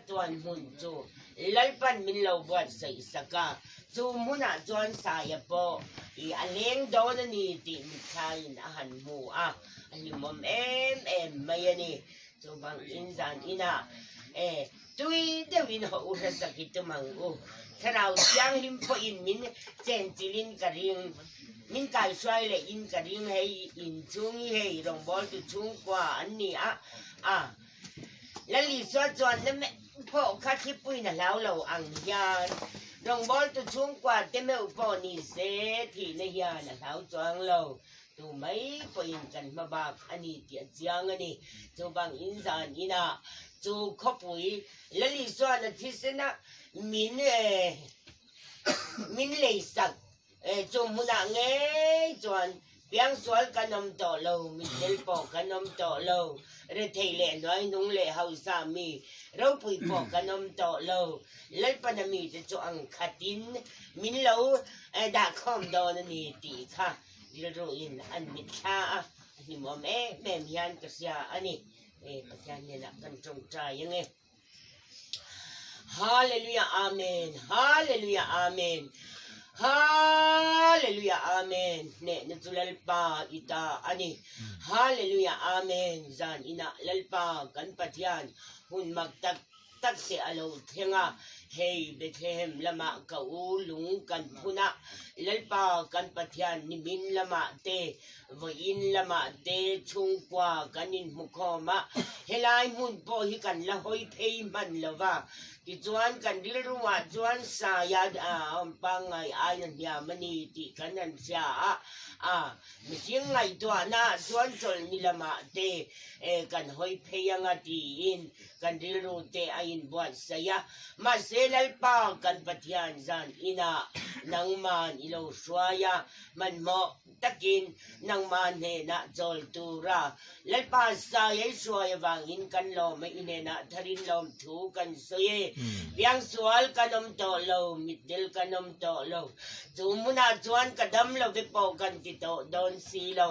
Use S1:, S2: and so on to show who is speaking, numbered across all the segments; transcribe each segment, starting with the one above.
S1: tuan hun chu lalpan min lo buat sa isa ka chu muna chuan saya po I aleng do na ni ti mithain ahan mu alimom em mai ani chu bang inzan ina tui de win ho ura sakit mang tharau siang lim po in min chen chilin karing min kai swai le in karing hei in chung hei rong bol tu chung kwa anni lali so chuan na me po kha thi pui na lau lo ang hian rong bol tu chung kwa te me po ni se thi na hian na lau chuang lo tu mai po in kan ma bak ani ti chiang ani chu bang in zan ina chu khopui lali so na thi se na min le sak chu muna nge chuan piang sual kanom to lo min del po kanom to lo re thei le noi nung le hau sa mi ro pui po kanom to lo lal panami te chu ang khatin min lo da khom do na ni ti kha ro in an mit kha ni mo me hian ka sia ani patyan ni na kan trong trai yang hallelujah amen hallelujah amen hallelujah amen ne natulalpa ita ani hallelujah amen zan ina lalpa kan patyan hun magtak tak se alo thenga hei Bethlehem lama ka ulung kan phuna lalpa kan patyan ni min lama te voin lama te chungkwa kanin mukhoma helai mun po hi kan la hoi phei man lova ti chuan kan dil ruwa chuan saya pangai ayan ya mani ti kanan sia mising ngai to na chuan chol ni lama te kan hoi pheyanga ti in kan dil ru te ain buat saya ma selal pa kan pathian zan ina nangman ilo swaya man mo takin nangman he na chol tura lalpa saya swaya wangin kan lo mai ine na tharin lom thu kan soye biang sual kanom to lo middel kanom to lo chumuna chuan kadam lo ve po kan ti to don si lo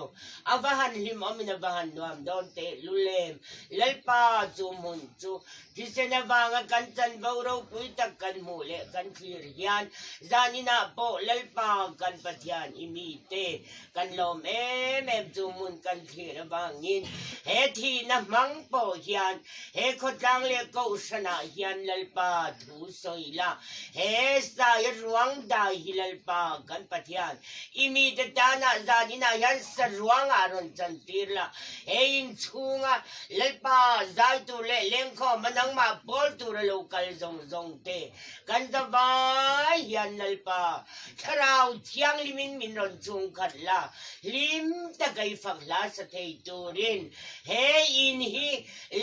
S1: avahan lim omina bahan nuam don te lulem lalpa chumun chu kisena wanga kan chan boro pui tak kan mule kan khir hian zanina po lalpa kan pathian imi te kan lom em chumun kan khir wangin he thi na mang po hian he khotang le ko sana hian lalpa thu soila he sa ruang dai hilalpa kan pathian imi te dana zanina yan sa ruang aron chantirla he in chunga lalpa zai tu le lengkho manang ma bol tu ra local zong te kan zawai yan lalpa tharau thiang limin min ron chung khatla lim ta kai fakla sa thei turin he in hi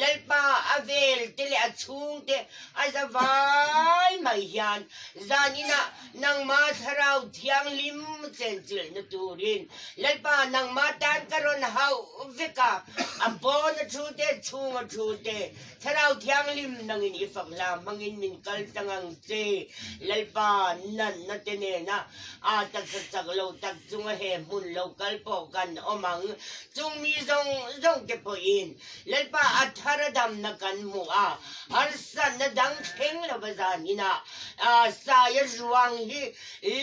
S1: lalpa avel tele achung te azawai mai hian zanina nang ma tharau thiang lim chen chil na turin lalpa nang ma tan karon hau veka ambon thu te chung thu te tharau thiang lim nang in ifakla mangin min kal tangang che lalpa nan na tene na tak sak lo tak chung he mun local po kan omang chung mi zong ke po in lalpa atharadam na kan mu arsan na dang theng la bazanina saya ruang hi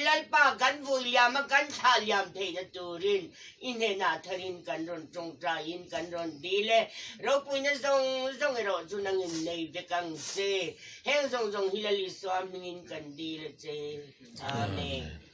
S1: lalpa kan vuliam kan thaliam thei na turin ine na tharin kan ron chung train kan ron dile ro puina zong ro chunang in nei vekang se heng zong hilali swam ning kan dile che amen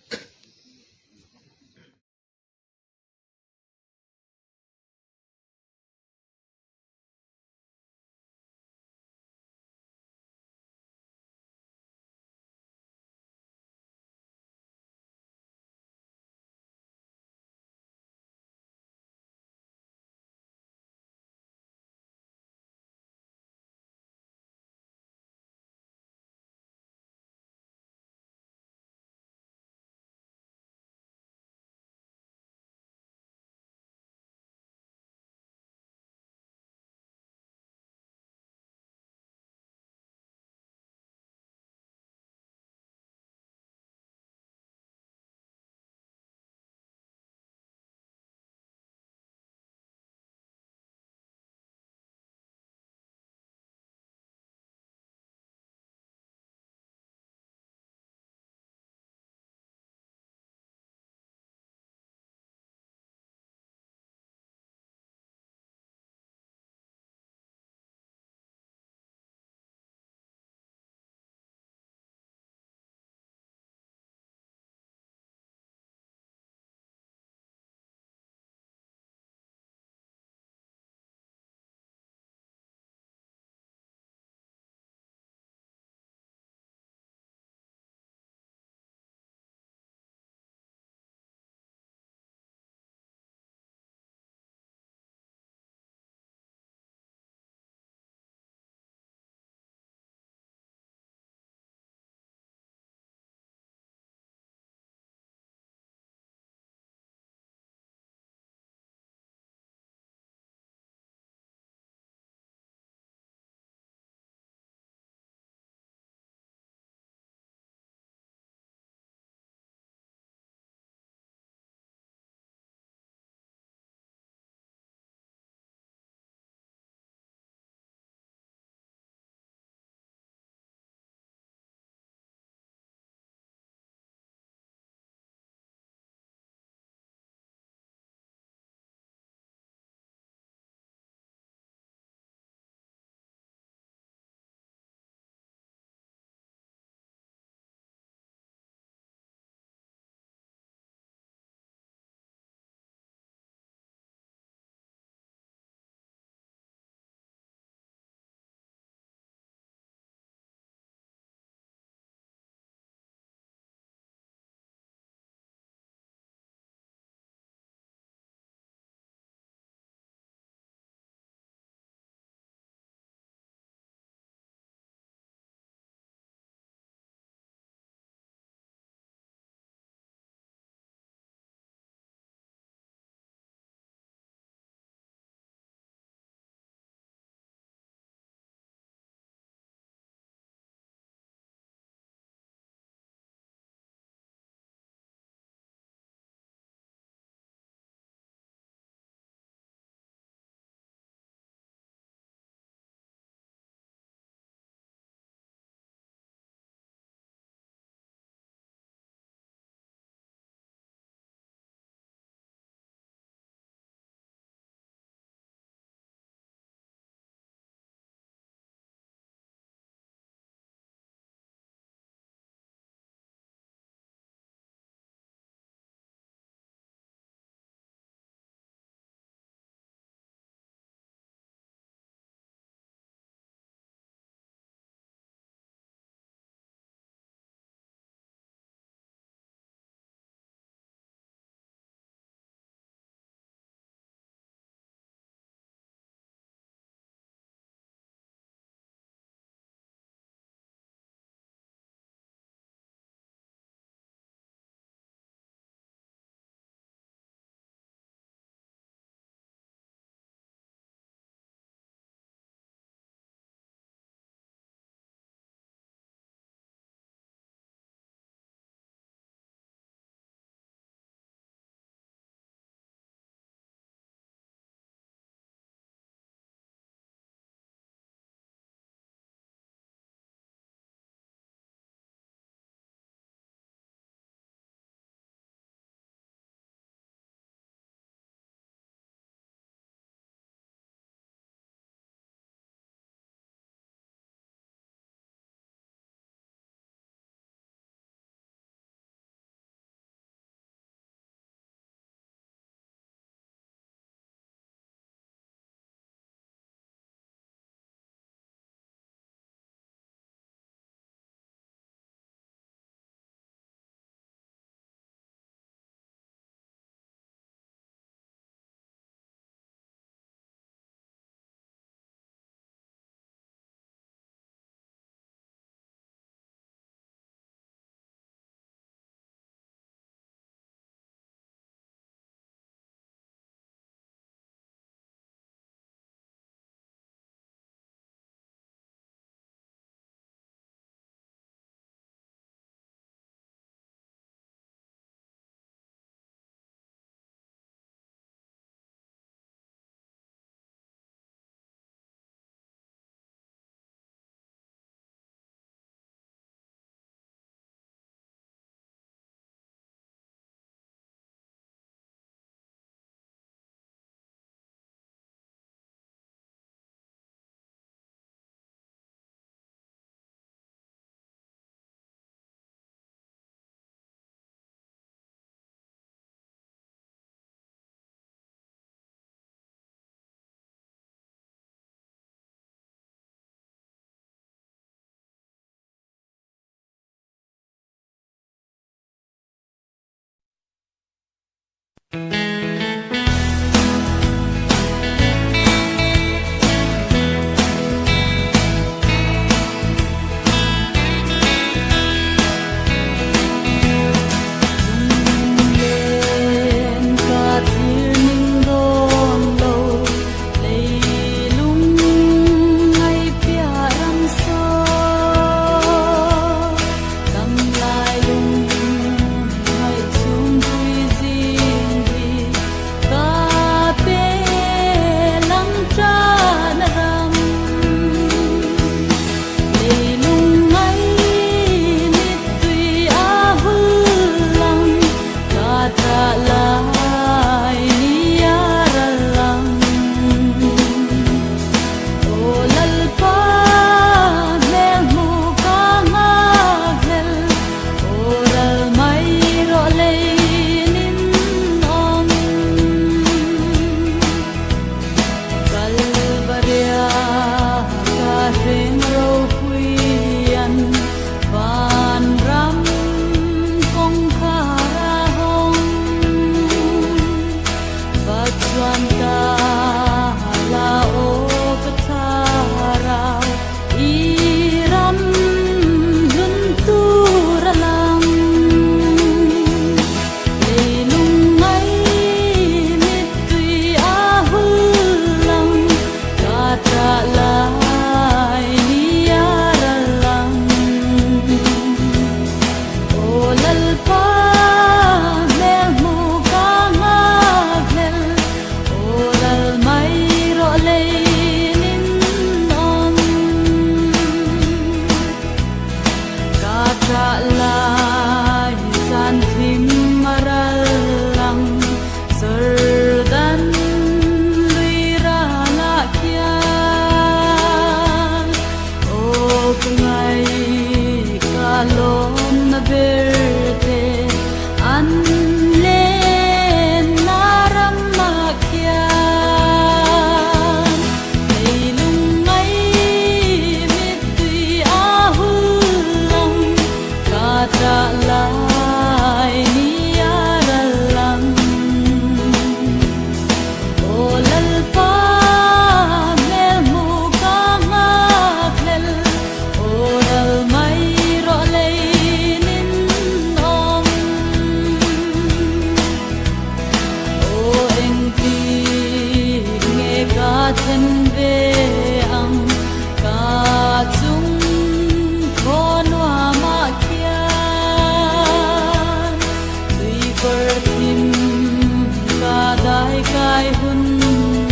S2: gai hun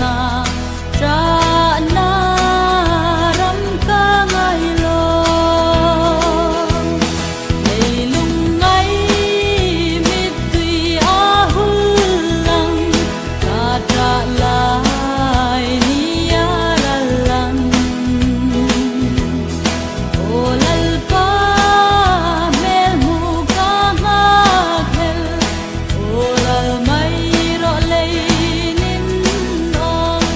S2: na tra na ram ka ngai lo nei lung ngai mit tui a hul lang ka tra lai ni ya la lang o lal pa mel mu ka nga khel o lal mai ro lei nin ong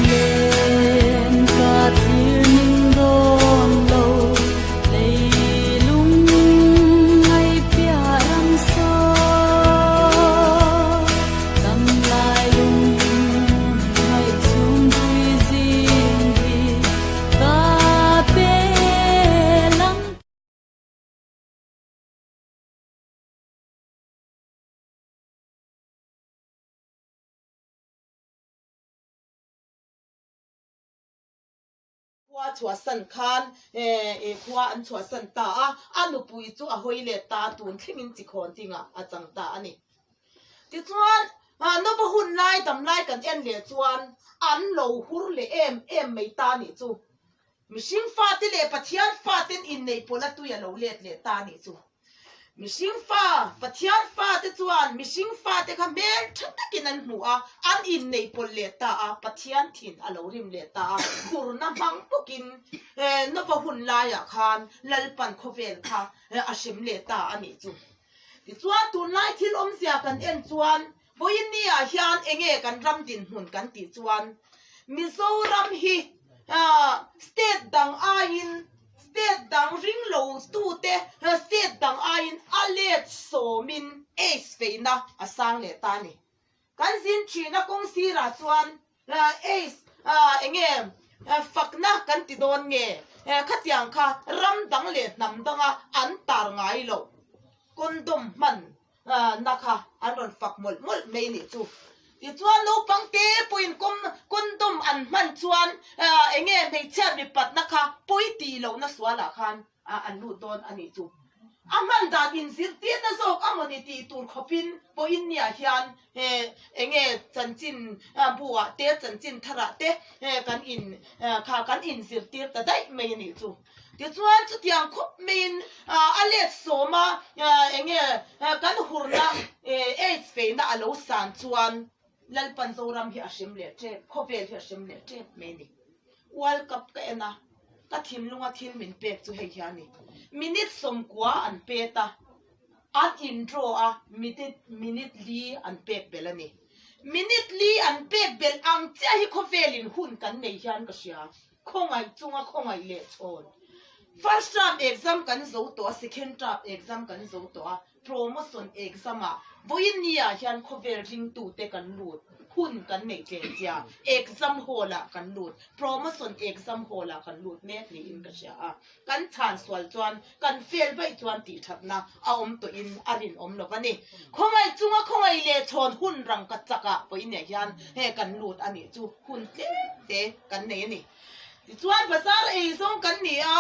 S2: len ka thir ning don lo lei lung ngai pia rang so kam lai lung ngai chung dui jing hi ka pe lang
S3: khua chua san khan khua an chua san ta a anu pui chu a hoi le ta tun thingin chi khon tinga a chang ta ani ti chuan no ba hun lai tam lai kan en le chuan an lo hur le em mei ta ni chu mishing fa ti le pathian fa tin in nei pola tu ya lo let le ta ni chu mishing fa pathian fa te chuan mishing fa te kha mel thatakin an hnu a an in nei pol le ta a pathian thin a lo rim le ta a kur na mang pukin no ba hun la ya khan lalpan khovel kha a shim le ta ani chu ti chuan tun lai thil om sia kan en chuan boin ni a hian enge kan ram din hun kan ti chuan Mizoram hi state dang a in state dang ring lo tu te state dang a in alet so min ace feina asang le ta ni kan sin china kong si ra chuan ace enge fakna kan ti don nge khatiang kha ram dang le nam danga an tar ngai lo kondom man nakha anon fak mol mol mei ni chu ti chuan lo pangte puin kondom an man chuan enge mei chat mi pat nakha poi ti lo na swala khan an lu don ani chu aman da in sir ti na zok amoni ti tur khopin po in nia hian enge chanchin buwa te chanchin thara te kan in kha kan in sir ti ta dai mei ni chu ti chuan chu tiang khop min alet soma enge kan hurna AIDS fe na alo san chuan lalpan zoram hi ashim le tre khovel hi ashim le tre mei ni world cup ka ena ka thim lunga thil min pek chu hei hiani minute som kwa an peta an intro a minute li an pek belani minute li an pek bel ang cha hi khovelin hun kan nei hian ka sia khongai chunga khongai le chon first term exam kan zo to second term exam kan zo to promotion exam a boin nia hian khovel ring tu te kan lut hun kan nei tle chia exam hola kan lut promotion exam hola kan lut mek ni in ka sia kan chan swal chuan kan fail bai chuan ti thatna a om to in arin om lo bani khongai chunga khongai le chon hun rang ka chaka boin nia hian he kan lut ani chu hun tle te kan nei ni ti chuan bazar e song kan ni a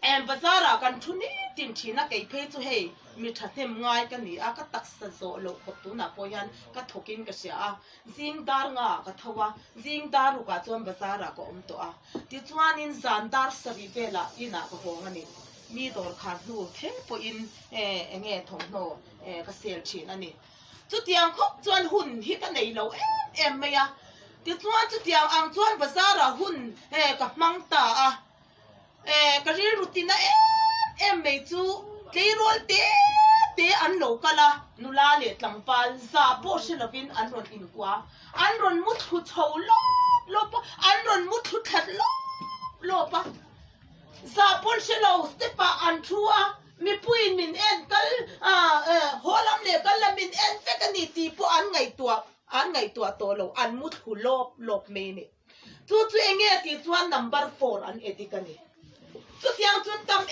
S3: em bazara kan thuni tin thina kei phe chu hei mi thathem ngai kan ni a ka taksa zo lo khop tu na poyan ka thokin ka sia jing dar nga ka thawa jing dar ru ka chon bazara ko om to a ti chuan in zandar sari vela ina ka hong ani mi dor khan nu theng po in enge thong no ka sel thin ani chu tiang khop chuan hun hi ka nei lo em me ya ti chuan chu tiang ang chuan bazara hun ka mang ta a career routine em mei chu payroll te an lo kala nula le tlampal za po shelovin an ron in kwa an ron mut hu chho lo pa an ron mut hu that lo pa za pol shelo stepa an thua mi puin min en kal holam le kal min en fekani ti po an ngai tua an ngai tua to lo an mut hu lop me ni chu enge ti chuan number 4 an etikani chu tiang chun tam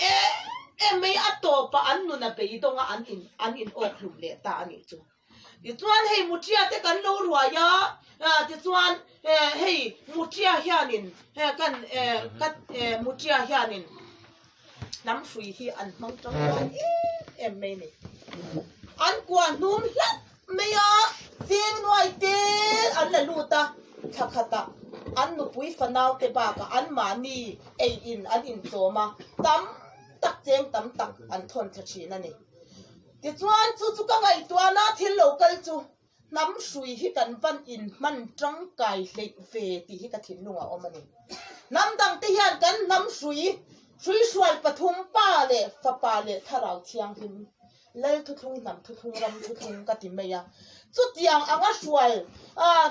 S3: me ato pa an nu na pe donga an in ok hlum le ta ani chu ti chuan hei mutia te kan lo ruaya ti chuan hei mutia hianin kan mutia hianin nam sui hi an mang tang me ni an kwa num hlat me ya ting noi te an la luta thakata an nu pui fanau te ba ka an mani an in zoma tam tak cheng tam tak an thon thachi na ni ti chuan chu ka ngai tua na thil local chu nam sui hi kan van in man tang kai le ve ti hi ka thin lunga omani nam dang te hian kan nam sui sual pathum pa le fa pa le tharau thiang him le thu thung nam thu thung ram thu thung ka ti meya chu tiang anga sual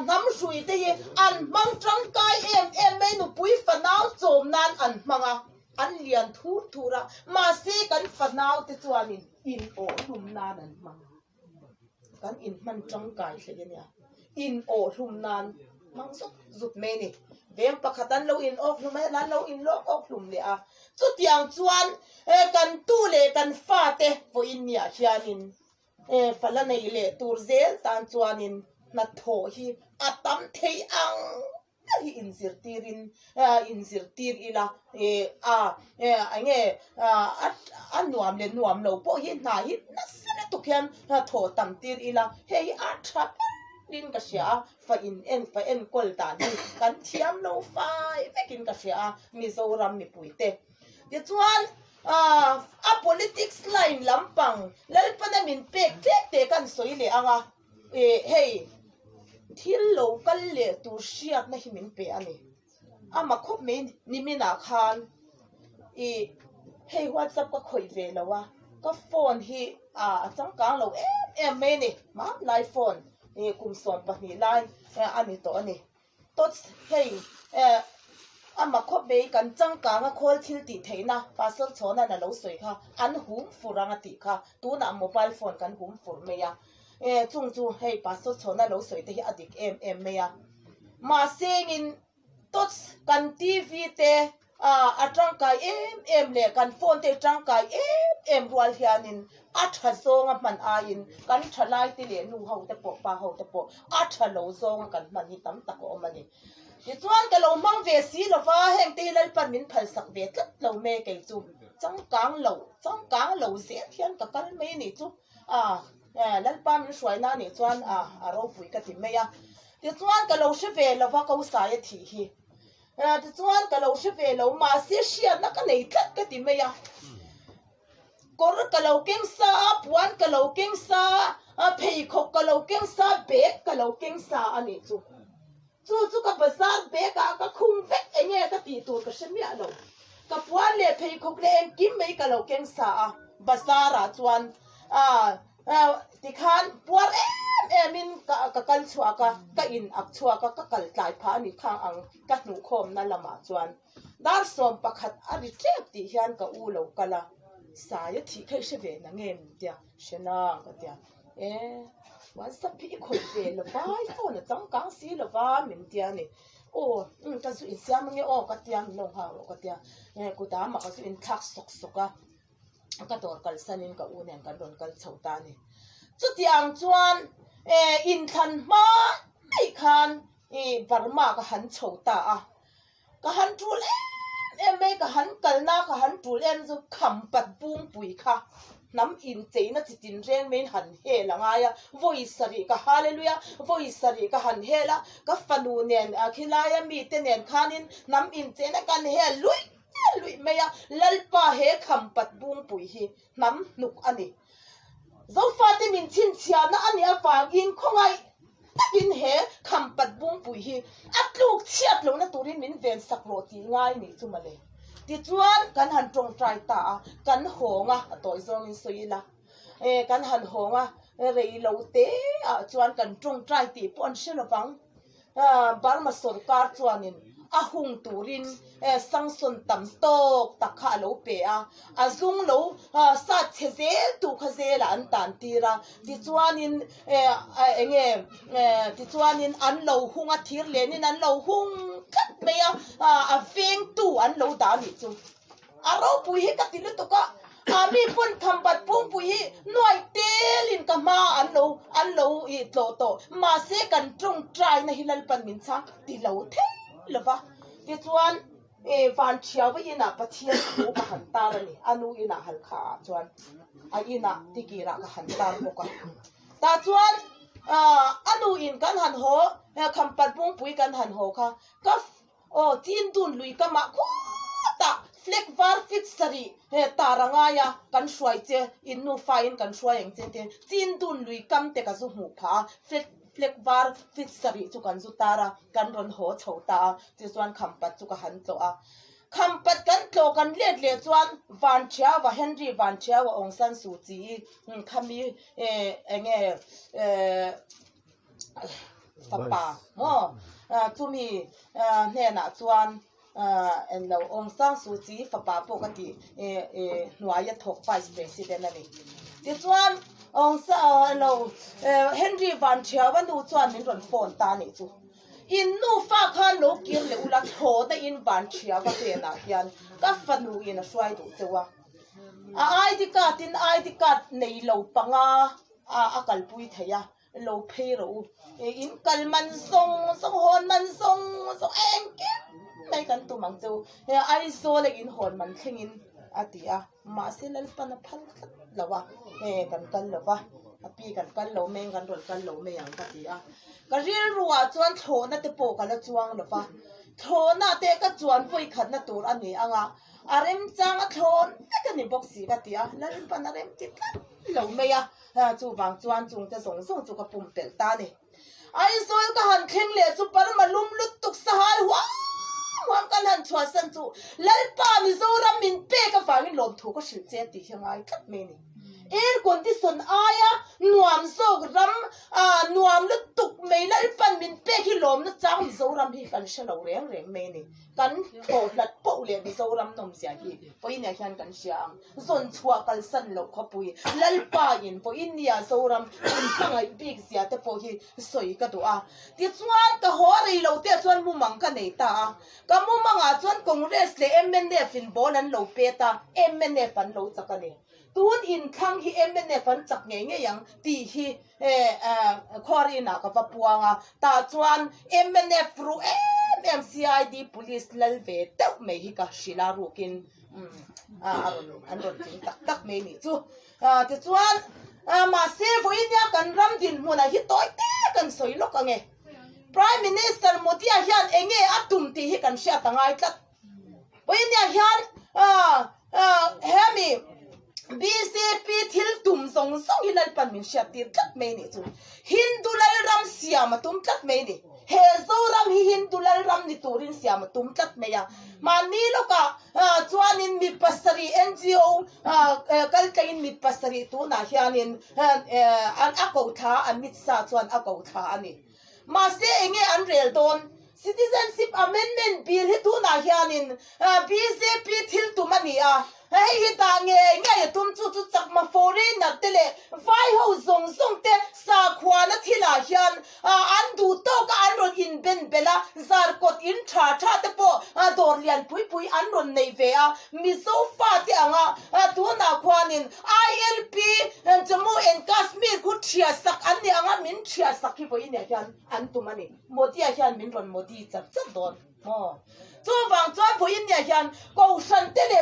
S3: nam sui te ye an mang tang kai em me nu pui fanau chom nan an manga an lian thura ma se kan fanau te chuanin in o hlum nan an mang kan in man tang kai hle nya in o hlum nan mang zut me ni veng pakhatan lo in ok hlum nan lo in lo ok hlum le a chu tiang chuan kan tu le kan fa te vo in nia hianin fala nei le tur zel tan chuanin na tho hi atam thei ang hi in zirtir ila ange nuam le nuam lo po hi na hi na sene to khian tho tam tir ila hei a thap din ka sia fa en kol ta ni kan thiam lo fai vekin ka sia Mizoram mi puite ti chuan a politics line lampang lalpana min pek te kan soile anga hei thil local le tur shiat na himin pe ani ama khop me nimina khan hei WhatsApp ka khoi ve lawa ka phone hi changkang lo em me ni ma live phone kum som pa ni line ani to ani tot hei ama khop be kan changkang a khol thil ti theina pasal chona na lo soi kha an hum furanga ti kha tu na mobile phone kan hum fur me ya chung chu hei pasal chona lo soi te hi adik em me ya ma sengin tot kan TV te atangkai em le kan phone te tangkai em rual hianin atha zonga man ain kan thalai te le nu ho te po pa ho te po atha lo zonga kan man hi tam tak o mani ti chuan ka lo mang ve si lo wa heng te lal pan min phal sak ve tlat lo me ke chu changkang lo ze thian ka kal me ni chu lal pa min suai na ni chuan ro pui ka ti me ya ti chuan ka lo she ve lo wa ko sa ya thi hi ti chuan ka lo she ve lo ma se shia na ka nei tlat ka ti me ya kor ka lo keng sa puan ka lo keng sa phei khok ka lo keng sa be ka lo keng sa ani chu ka bazar be ka khum vek enge ka ti tur ka shemia lo ka puan le phei khok le en kim mei ka lo keng sa bazara chuan ti khan puar min ka kal chua ka in ak chua ka kal tlai pha ni khang ang ka nu khom na lama chuan dar som pakhat ari trep ti hian ka u lo kala sa ya thi khai she ve na ngem tia shena ka tia wan sa pi khoi ve lo vai phone chang kang si lo wa min tia ni ka su in siam nge ka tia no ha ro ka tia ku ta ma ka su in thak sok ka tor kal sanin ka u nen ka don kal chauta ni chu tiang chuan in than ma ai khan Burma ka han chauta ka han tul me ka han kalna ka han tul zu kham pat bung pui kha nam in cheina chitin reng men han he langa ya voice sari ka hallelujah voice sari ka han hela ka fanu nen akhilaya mi te nen khanin nam in cheina kan he lui me ya lalpa he kham pat bung pui hi nam nuk ani zo fati min chin chia na ani afang in khongai takin he kham pat bung pui hi atluk chiat lo na turin min ven sak ro ti ngai ni chumale ti chuan kan han tong trai ta kan honga toy zong in soila kan han honga rei lo te chuan kan tong trai ti pon shelovang Burma sarkar chuanin ahung turin sang son tam tok takha lo pe a azung lo sa cheze tu khaze la an tan tira ti chuanin ti chuanin an lo hunga thir lenin an lo hung kat me a veng tu an lo da ni chu aro pui hi ka tilu to ka ami pun khambat pung pui hi noi telin ka ma an lo I to ma se kan trung try na hilal pan min cha ti lo the lova ti chuan van chiaw ina pathia ko ka han tar ani anu ina hal kha chuan a ina tikira ka han tar ko ka ta chuan anu in kan han ho khampat pung pui kan han ho kha ka tin dun lui ka ma ko ta flek var fit sari taranga ya kan shwai che innu fain kan shwai eng chen te tin dun lui kam te ka zu mu pha flek var fit sari chu kan zu tara kan ron ho chhota chi chuan khampat chu ka han to a khampat kan tlo kan le chuan van chia wa Henry van chia wa Aung San Suu Kyi khami papa chumi ne na chuan en lo Aung San Suu Kyi papa pokati nuaya thok vice president ani ti chuan Henry van chia wa nu chuan min ron phone ta ni chu in nu fa khan lo kir le ula tho da in van chia wa te na hian ka fanu in a swai du chewa ID card nei lo panga a kalpui theya lo phero in kalman song hon man song eng ke mai kan tu mang chu ai so le in hon man thengin atia ma selal pan phal lawa kan lawa api kan lo meng kan rol kan lo me yang katia ka ril ruwa chuan thona te po kala chuang lawa thona te ka chuan voi khat na tur ani anga arem chang a thon ka ni boxi katia lal pan arem ti lo me ya chu wang chuan chung te song chu ka pum pel ta ni ai sol ka han kheng le chu par malum lut tuk sahal wa kan han chua san chu lal pa mi zo ram min pe ka fangin lom thu ko shil che ti hangai khat me ni air condition aya nuam so ram nuam lu tuk me lal pan min pe ki lom na chang mi zo ram hi kan shalo reng me ni kan tho lat po le mi zo ram nom sia hi po in ya hian kan siam zon chua kal san lo khopui lal pa in po in ya zo ram in thangai big sia te po hi soi ka do a ti chuan ka hori lo te chuan mu mang ka nei ta ka mu manga chuan congress le MNF in bolan lo pe ta MNF an lo chakani tun in khang hi MNF an chak nge yang ti hi khorina ka papuanga ta chuan MNF ru MCID police lalve tau me hi ka shila rukin an ron tin tak me ni chu ti chuan ma se voin ya kan ram din muna hi toy te kan soi lo ka nge Prime Minister Modi a hian enge atum ti hi kan sha tangai tlat voin ya hian hemi BCP thil tum song hilal pan min sha tir tlat me ni chu Hindu lal ram siam tum tlat me ni he zo ram hi Hindu lal ram ni turin siam tum tlat me ya mani lo ka chuanin mi pasari NGO kaltain mi pasari tu na hianin an akau tha an mit sa chuan akau tha ani ma se enge an rel don Citizenship Amendment Bill hi tu na hianin BCP thil tu mani a hei ta nge tum chu chak ma foreign na tele vai ho zong te sa khwa na thila hian an du to ka an ron in ben bela zar kot in tha te po dor lian pui an ron nei ve a mi so fa ti anga tu na khwanin ILP Jammu and Kashmir ku thia sak an ni anga min thia sak hi bo in hian an tu mani Modi a hian min ron Modi chak don mo chu wang chuan bo in hian ko san tele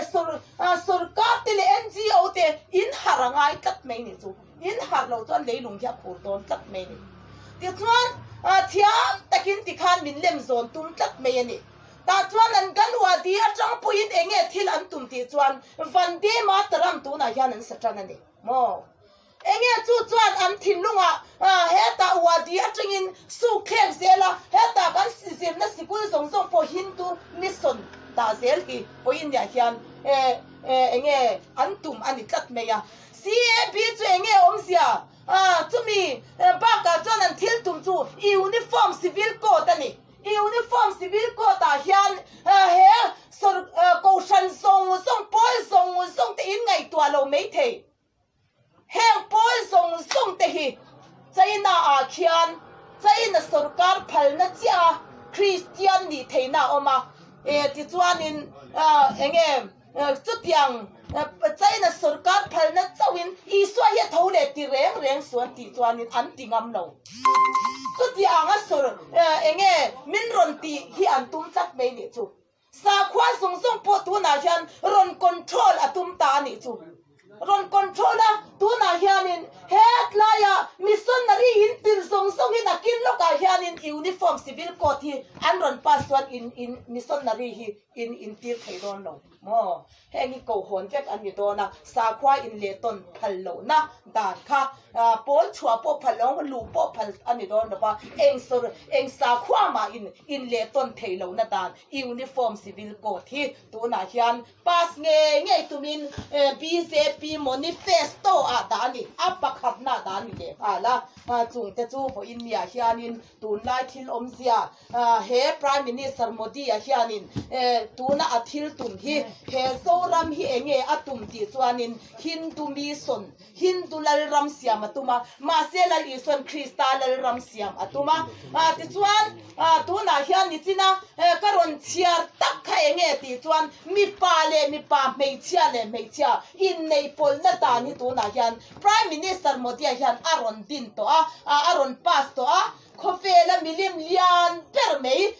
S3: surkar tele NGO te in harangai tat mai ni chu in har lo chuan leilung hia phur don tat mai ni ti chuan thiam takin ti khan min lem zon tum tat mai ani ta chuan an ganwa di atang puin enge thil an tum ti chuan vande mataram tu na hian an satran ani mo enge chu chuan an thinlunga heta wadi atangin su khem zela heta kan sizim na sikul song po Hindu mission ta zel ki poin ya hian enge antum ani tlat meya CAB chu enge omsia chumi ba ka chuan an thil tum chu uniform civil code ani uniform civil ko ta hian he sor ko san song pol song te in ngai tua lo mai the heng pol song te hi chaina a khian chaina sarkar phalna cha Christian ni theina oma ti chuanin enge chutiang chaina sarkar phalna chawin iswa he thole ti reng suan ti chuanin an tingam lo chutiang a sor enge minron ti hi an tum chat mai ni chu sa khwa sung po tu na hian ron control atum ta ni chu ron controller tu na hianin het laya missionary in tir song in akin loka hianin uniform civil court hi an ron password in missionary hi in tir thairon lo mo hengi ko hon vek ani dona sa khwa in leton phallo na dan kha pol chua po phalong lu po phal ani don ba eng sa khwa ma in leton thailo na dan uniform civil court hi tu na hian pass nge tumin BJP manifesto a dani apakhat na dani le ala chung te chu po india hianin tun lai thil omzia he prime minister modi a hianin tuna athil tum hi he soram hi enge atum ti chuanin hindu mi son hindu lal ram siam atuma ma selal ison kristal lal ram siam atuma ti chuan tuna hian ni china karon chiar tak kha enge ti chuan mi pa mei chia in nei pol na ta ni tuna hian prime minister modi hian aron din to aron pass to khofela milim lian per mei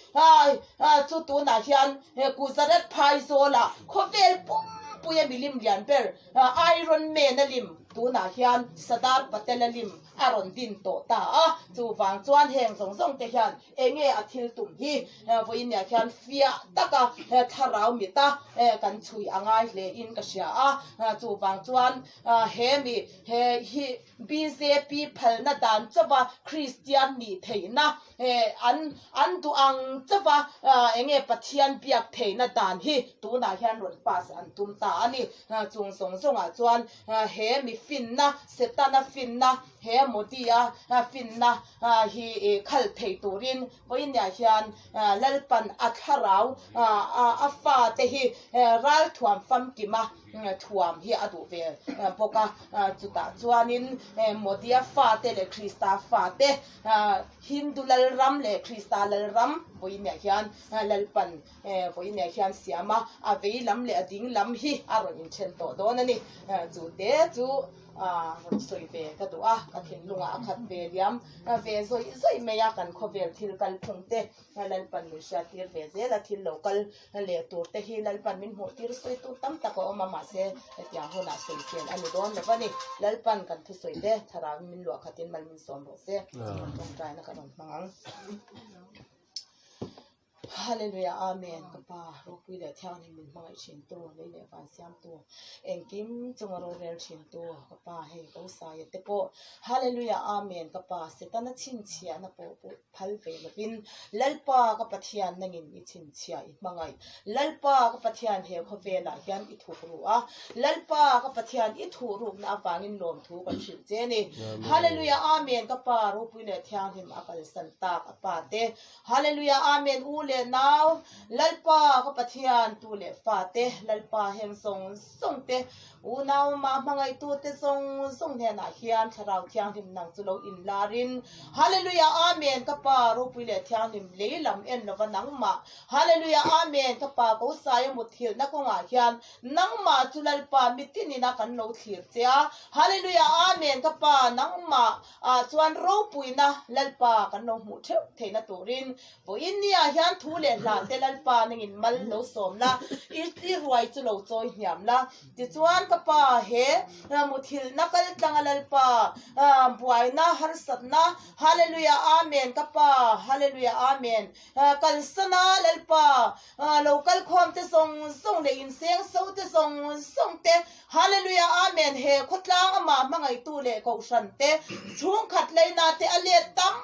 S3: chu tuna hian kuzaret phaizola khofel puya milim lian per iron man lim tuna hian sadar patel lim aron din to ta chu wang chuan heng song te hian enge athil tum hi voinia hian fia taka tharau mita kan chui angai le in ka sia chu wang chuan he hi BJP phalna dan chawa Christian ni theina an tu ang chawa enge pathian piak theina dan hi tuna hian ron pas an tum ta ani chung song a chuan he mi finna setana finna he modia finna hi khal thei turin voinia hian lalpan atharau afa te hi ral thuam fam kima thuam hi adu ve poka chuta chuanin modia fa te le krista fa te hindu lal ram le krista lal ram voinia hian lalpan voinia hian siama avei lam le ading lam hi aron in chen to donani chu te chu soi ve ka duwa ka thin lunga khat ve liam ve zoi meya kan khovel thil kal phungte lalpan lu sha tir ve ze la thil local le tur te hi lalpan min ho tir soi tu tam ta ko ma se tia hona soi chen ani don le bani lalpan kan thu soi te thara min lo khatin mal min som ro se tong trai na kan mangang Hallelujah, amen. Kapa, rokui le thiang ni min mai chin tu, le van siam tu. Engkim chungaro rel chin tu, kapa he ko sa ye te po. Hallelujah, amen. Kapa setana chin chia na po phal ve lovin. Lalpa ka pathian nangin I chin chia I mangai. Lalpa ka pathian he kho ve la hian I thu ru Lalpa ka pathian I thu ru na awangin lom thu kan thil che ni. Hallelujah, amen. Kapa rokui le thiang him akal san tak apa te. Hallelujah, amen. Ule now lalpa ka pathian tu le fa te lalpa heng song te unaw ma mangai tu te song ne na hian tharau thiang him nang chulo in larin hallelujah amen ka pa ro pu le thiang him le lam en lova nang ma hallelujah amen ka pa ko sai mu thil na ko nga hian nang ma chulalpa mitini na kan lo thir chea hallelujah amen ka pa nang ma chuan ro puina lalpa kan no mu theu theina turin bo inia hian thu le la te lalpa ning in mal lo som la I ruai chu lo choi hiam la ti chuan ka pa he mu thil na kal tang lalpa buai na har sat na hallelujah amen ka pa hallelujah amen kal sana lalpa local khom te song le in seng so te song te hallelujah amen he khotlang ama mangai tu le ko san te chung khat leina te ale tam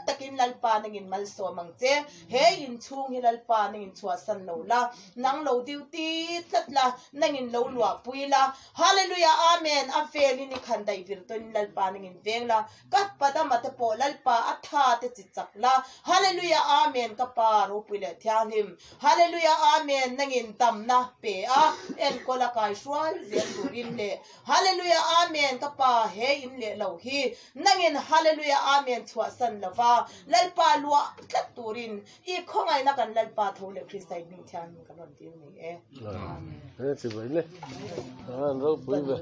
S3: takin lalpa nangin malso mangche he in chung hi lalpa nangin chua san lo la nang lo duty tlatla nangin lo lua puila hallelujah amen a feli ni khandai virton lalpa nangin vengla kat pada mate po lalpa atha te chichakla hallelujah amen kapa ro puile thianim hallelujah amen nangin tamna pe a en kola kai swal zel turin le hallelujah amen kapa he in le lo hi nangin hallelujah amen chua san lava lalpa lua tlat turin I khongai na kan lalpa thole kristai ning thian kan ron ti ni e
S4: Thế thì vậy đấy. Rồi, bùi về.